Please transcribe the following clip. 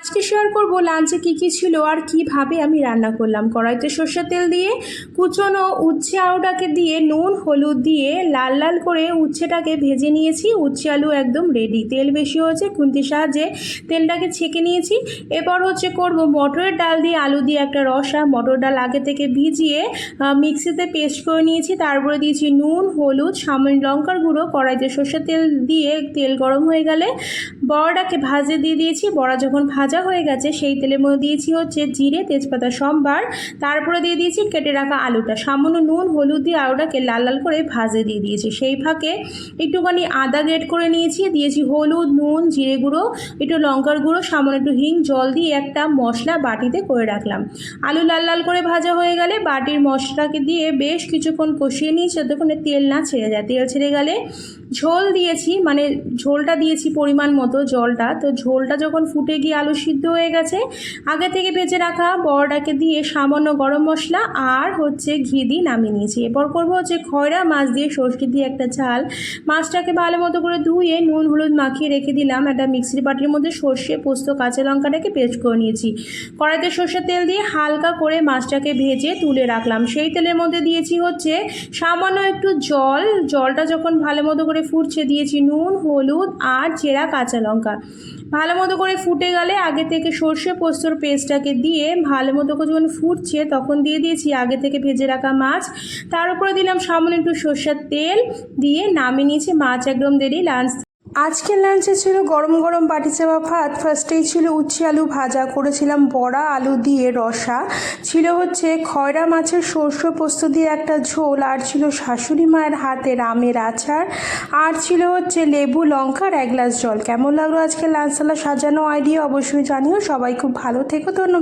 আজকে শেয়ার করব লাঞ্চে কী ছিল আর কিভাবে আমি রান্না করলাম। কড়াইতে সর্ষের তেল দিয়ে কুচনো উচ্ছে আলুটাকে দিয়ে নুন হলুদ দিয়ে লাল লাল করে উচ্ছেটাকে ভেজে নিয়েছি। উচ্ছে আলু একদম রেডি। তেল বেশি হয়েছে, খুন্তির সাহায্যে তেলটাকে ছেঁকে নিয়েছি। এরপর করব মটরের ডাল দিয়ে আলু দিয়ে একটা রসা। মটর ডাল আগে থেকে ভিজিয়ে মিক্সিতে পেস্ট করে নিয়েছি। তারপরে দিয়েছি নুন হলুদ সামান্য লঙ্কার গুঁড়ো। কড়াইতে সর্ষের তেল দিয়ে তেল গরম হয়ে গেলে বড়াটাকে ভাজে দিয়ে দিয়েছি। বড়া যখন ভাজা হয়ে গেছে সেই তেলের মধ্যে দিয়েছি জিরে তেজপাতা সম্বার। তারপরে দিয়ে দিয়েছি কেটে রাখা আলুটা। সামান্য নুন হলুদ দিয়ে আলুটাকে লাল লাল করে ভাজে দিয়ে দিয়েছি। সেই ফাঁকে একটুখানি আদা গ্রেট করে দিয়েছি হলুদ নুন জিরে গুঁড়ো একটু লঙ্কার গুঁড়ো সামান্য একটু হিং জল দিয়ে একটা মশলা বাটিতে করে রাখলাম। আলু লাল লাল করে ভাজা হয়ে গেলে বাটির মশলাকে দিয়ে বেশ কিছুক্ষণ কষিয়ে নিয়েছি যতক্ষণে তেল না ছেড়ে যায়। তেল ছেড়ে গেলে ঝোল দিয়েছি, মানে ঝোলটা দিয়েছি পরিমাণ মতো জলটা। তো ঝোলটা যখন ফুটে গিয়ে আলু সিদ্ধ হয়ে গেছে, আগে থেকে ভেজে রাখা বড়াটাকে দিয়ে সামান্য গরম মশলা আর ঘি দিয়ে নামিয়ে নিয়েছি। এরপর করবো খয়রা মাছ দিয়ে সরষে দিয়ে একটা ঝাল। মাছটাকে ভালো মতো করে ধুয়ে নুন হলুদ মাখিয়ে রেখে দিলাম। একটা মিক্সির বাটির মধ্যে সর্ষে পোস্ত কাঁচা লঙ্কাটাকে পেস্ট করে নিয়েছি। কড়াইতে সর্ষের তেল দিয়ে হালকা করে মাছটাকে ভেজে তুলে রাখলাম। সেই তেলের মধ্যে দিয়েছি সামান্য একটু জলটা যখন ভালো মতো করে ফুটছে দিয়েছি নুন হলুদ আর চেরা কাঁচা লঙ্কা। ভালো মতো করে ফুটে গেলে আগে থেকে সর্ষে পোস্তর পেস্টটাকে দিয়ে ভালো মতো করে যখন ফুটছে তখন দিয়ে দিয়েছি আগে থেকে ভেজে রাখা মাছ। তার উপরে দিলাম সামান্য একটু সর্ষের তেল দিয়ে নামিয়ে নিয়েছি। মাছ একদম রেডি। আজকের লাঞ্চে ছিল গরম গরম বাটি চাপা ভাত। ফার্স্টেই ছিল উচ্ছে আলু ভাজা, করেছিলাম বড়া আলু দিয়ে রসা, ছিল খয়রা মাছের সর্ষে পোস্ত দিয়ে একটা ঝোল, আর ছিল শাশুড়ি মায়ের হাতের আমের আচার, আর ছিল লেবু লঙ্কার এক গ্লাস জল। কেমন লাগলো আজকে লাঞ্চ সালা সাজানো আইডিয়া অবশ্যই জানিও। সবাই খুব ভালো থেকো, ধন্যবাদ।